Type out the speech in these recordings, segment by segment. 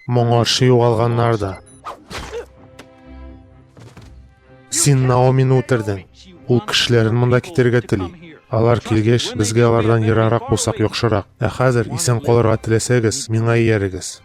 Моңаршы югалганнар да. Син Наомини үтердең. Ул кешеләрен монда китергә тели. Алар килгәч, безгә алардан ераграк булсак яхшырак. Ә хәзер исән калырга теләсәгез, миңа иярегез.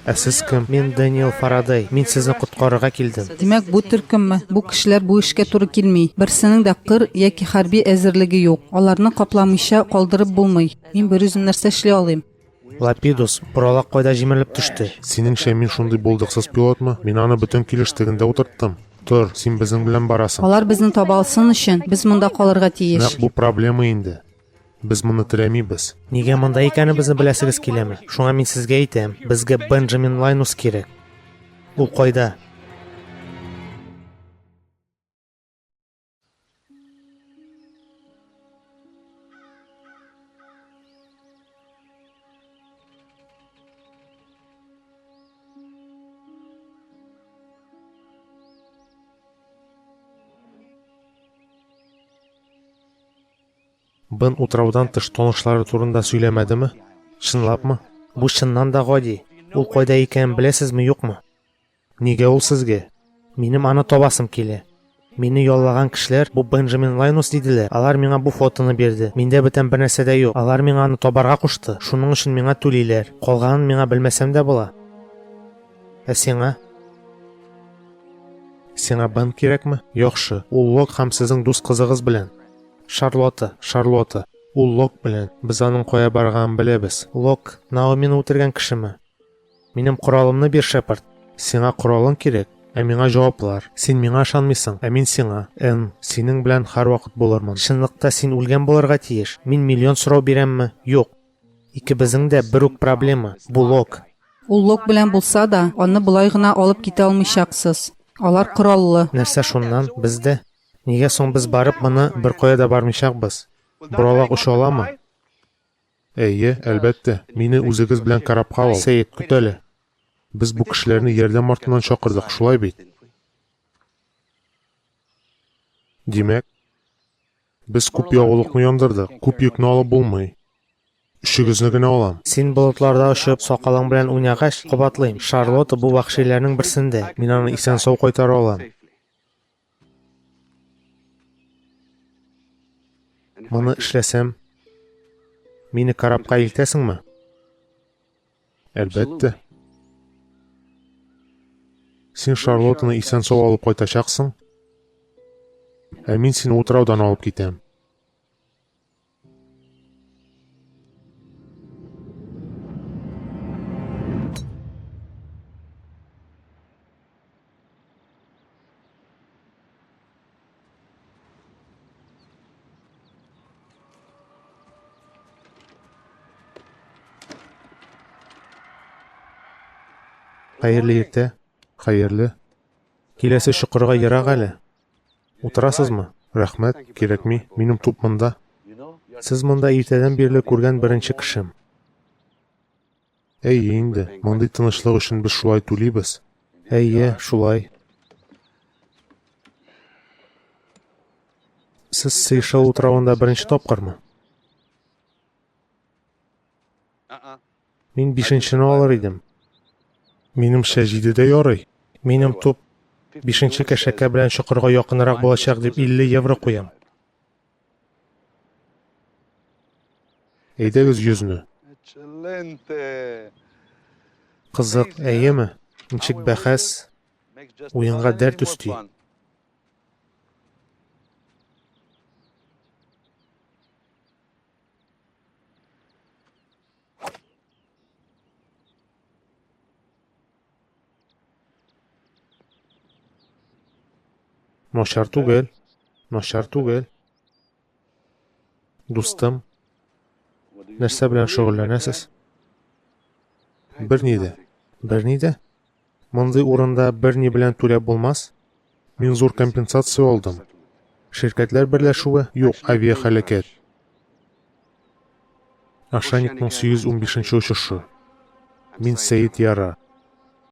Ә сез кем? Мен Даниэл Фарадей. Мин сезне коткарырга килдем. Димәк, бу төркемме? Бу кешеләр бу эшкә туры килми. Берсенең дә кыр яки хәрби әзерлеге юк. Аларны капламыйча калдырып булмый. Мин бер үзем нәрсә эшли алыйм. Лапидус, боралак кайда җимерелеп төште. Синеңчә мин шундый булдыксыз пилотмы? Мин аны бөтен килештегендә утырттым. Тор, син безнең белән барасың. Алар безне таба алсын өчен без монда калырга тиеш. Нәкъ бу проблема инде. Без моны теләмибез. Нигә монда икәнебезне беләсегез киләме? Шуңа мин сезгә әйтәм, безгә Бенджамин Лайнус кирәк. Ул кайда? Бен утраудан тыш танышлары турында сөйләмәдеме? Чынлапмы? Бу чыннан да гади. Ул кайда икәнен беләсезме, юкмы? Нигә ул сезгә? Минем аны табасым килә. Мине яллаган кешеләр бу Бенджамин Лайнус диделәр. Алар миңа бу фотоны бирде. Миндә бөтен бер нәрсә дә юк. Алар миңа аны табарга кушты. Шуның өчен миңа түлиләр. Калганын миңа белмәсәм дә була. Ә сиңа? Сиңа Бен кирәкме? Яхшы. Ул Лок һәм сезнең дус кызыгыз белән. Шарлотта. Ул Лок белән. Без аның кая барганын беләбез. Лок, Наомини үтергән кешеме? Минем коралымны бир, Шепард. Сиңа коралың кирәк, ә миңа җаваплар. Син миңа ышанмыйсың, ә мин сиңа. Синең белән һәрвакыт булырмын. Чынлыкта син үлгән булырга тиеш. Мин миллион сорау бирәмме? Юк. Икебезнең дә бер үк проблема. Бу Лок. Ул Лок белән булса да, аны болай гына алып китә алмыйчаксыз. Алар кораллы. Нәрсә шуннан? Бездә? Нигә соң без барып моны бер кая да бармыйчакбыз? Боралак уша аламы? Әйе, әлбәттә. Мине үзегез белән карапка ал. Сәйет, көт әле. Без бу кешеләрне ярдәм артыннан чакырдык, шулай бит? Димәк, без күп ягулыкны яндырдык. Күп йөкне алып булмый. Өчегезне генә алам. Син болытларда очып, сакалың белән уйнагач, кабатлыйм. Шарлотта бу вахшиләрнең берсендә. Мин аны исән-сау кайтара алам. Моны эшләсәм, мине карапка илтәсеңме? Әлбәттә. Син Шарлоттаны исән-сау алып кайтачаксың, ә мин сине утраудан алып китәм. Хәерле иртә. Хәерле. Киләсе чокырга ерак әле. Утырасызмы? Рәхмәт, кирәкми. Минем туп монда. Сез монда иртәдән бирле күргән беренче кешем. Әйе инде. Мондый тынычлык өчен без шулай түлибез. Әйе, шулай. Сез Сейшел утравында беренче тапкырмы? Мин 5-нчене алыр идем. Минемчә 7-дә ярый. Минем туп 5-нче кәшәккә белән чокырга якынрак булачак дип 50 евро куям. Әйдәгез 100-не. Кызык, әйеме? Ничек бәхәс? Уенга дәрт үсти. Начар түгел. Дустым, нәрсә белән шөгыльләнәсез? Берни дә. Мондый урында берни белән түләп булмас. Мин зур компенсация алдым. Şirketler birleşuwe юк, авиахәлакәт. Ашаникның 815-нче очышы. Мин Сәйит Яра.